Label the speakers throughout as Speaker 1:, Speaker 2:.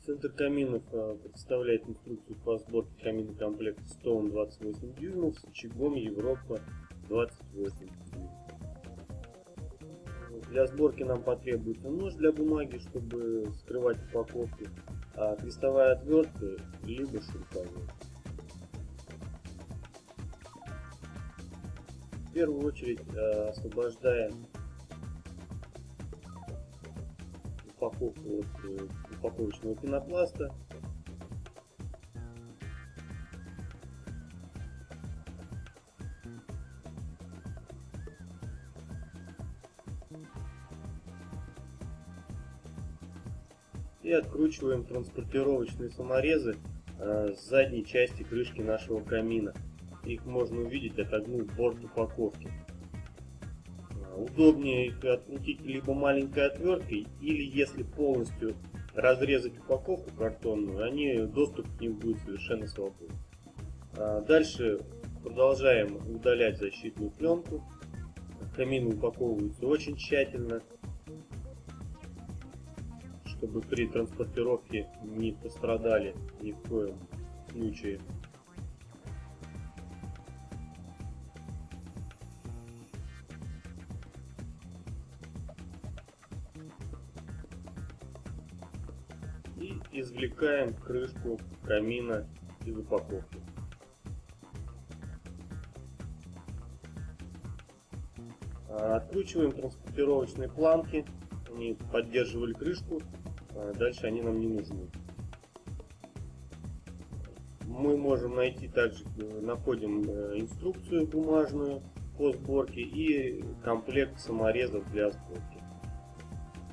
Speaker 1: Центр каминов представляет инструкцию по сборке каминного комплекта Stone 28 дюймов с очагом Европа 28 дюймов. Для сборки нам потребуется нож для бумаги, чтобы скрывать упаковки, а крестовая отвертка либо шуруповерт. В первую очередь освобождаем упаковку от упаковочного пенопласта. И откручиваем транспортировочные саморезы с задней части крышки нашего камина. Их можно увидеть, отогнув борт упаковки. Удобнее их открутить либо маленькой отверткой, или если полностью разрезать упаковку картонную, доступ к ним будет совершенно свободен. Дальше продолжаем удалять защитную пленку. Камины упаковываются очень тщательно, чтобы при транспортировке не пострадали ни в коем случае. И извлекаем крышку камина из упаковки. Откручиваем транспортировочные планки, они поддерживали крышку, дальше они нам не нужны. Мы можем найти также, находим инструкцию бумажную по сборке и комплект саморезов для сборки.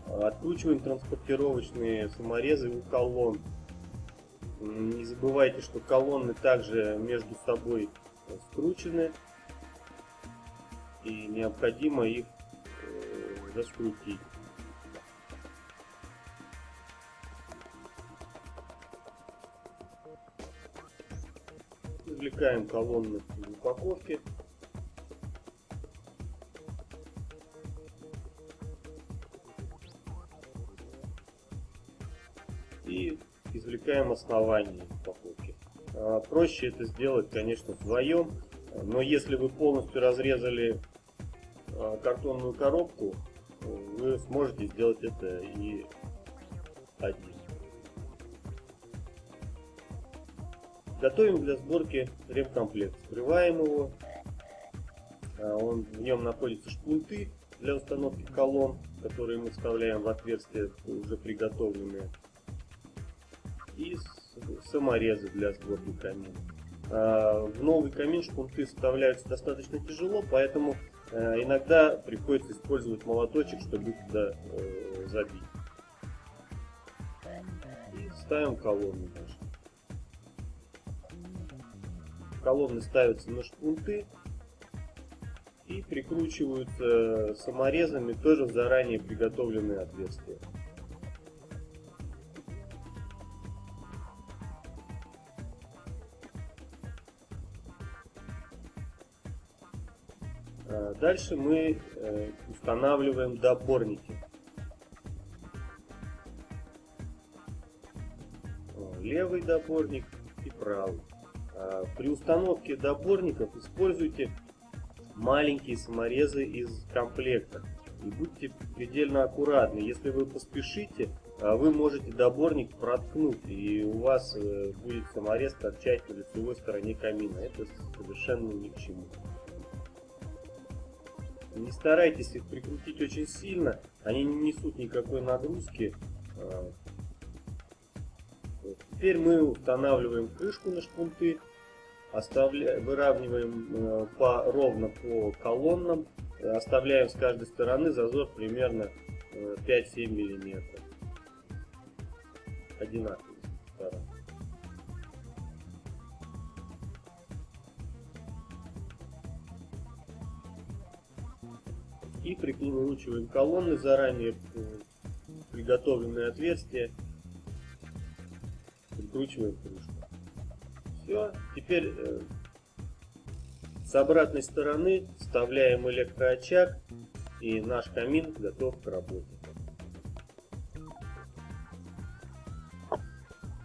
Speaker 1: Откручиваем транспортировочные саморезы у колонн. Не забывайте, что колонны также между собой скручены, и необходимо их раскрутить. Извлекаем колонны из упаковки. И извлекаем основание упаковки. Проще это сделать, конечно, вдвоем, но если вы полностью разрезали картонную коробку, вы сможете сделать это и один. Готовим для сборки ремкомплект. Вскрываем его. В нем находятся шпунты для установки колонн, которые мы вставляем в отверстия уже приготовленные, и саморезы для сборки камина. В новый камин шпунты вставляются достаточно тяжело, поэтому иногда приходится использовать молоточек, чтобы их туда забить. И ставим колонны наши. Колонны ставятся на шпунты и прикручиваются саморезами тоже в заранее приготовленные отверстия. Дальше мы устанавливаем допорники. Левый допорник и правый. При установке допорников используйте маленькие саморезы из комплекта и будьте предельно аккуратны. Если вы поспешите, вы можете допорник проткнуть, и у вас будет саморез торчать на лицевой стороне камина. Это совершенно ни к чему. Не старайтесь их прикрутить очень сильно, они не несут никакой нагрузки. Теперь мы устанавливаем крышку на шпунты, выравниваем ровно по колоннам, оставляем с каждой стороны зазор примерно 5-7 мм. Одинаково сторон. И прикручиваем колонны, заранее приготовленные отверстия, прикручиваем крышку. Все, теперь с обратной стороны вставляем электроочаг, и наш камин готов к работе.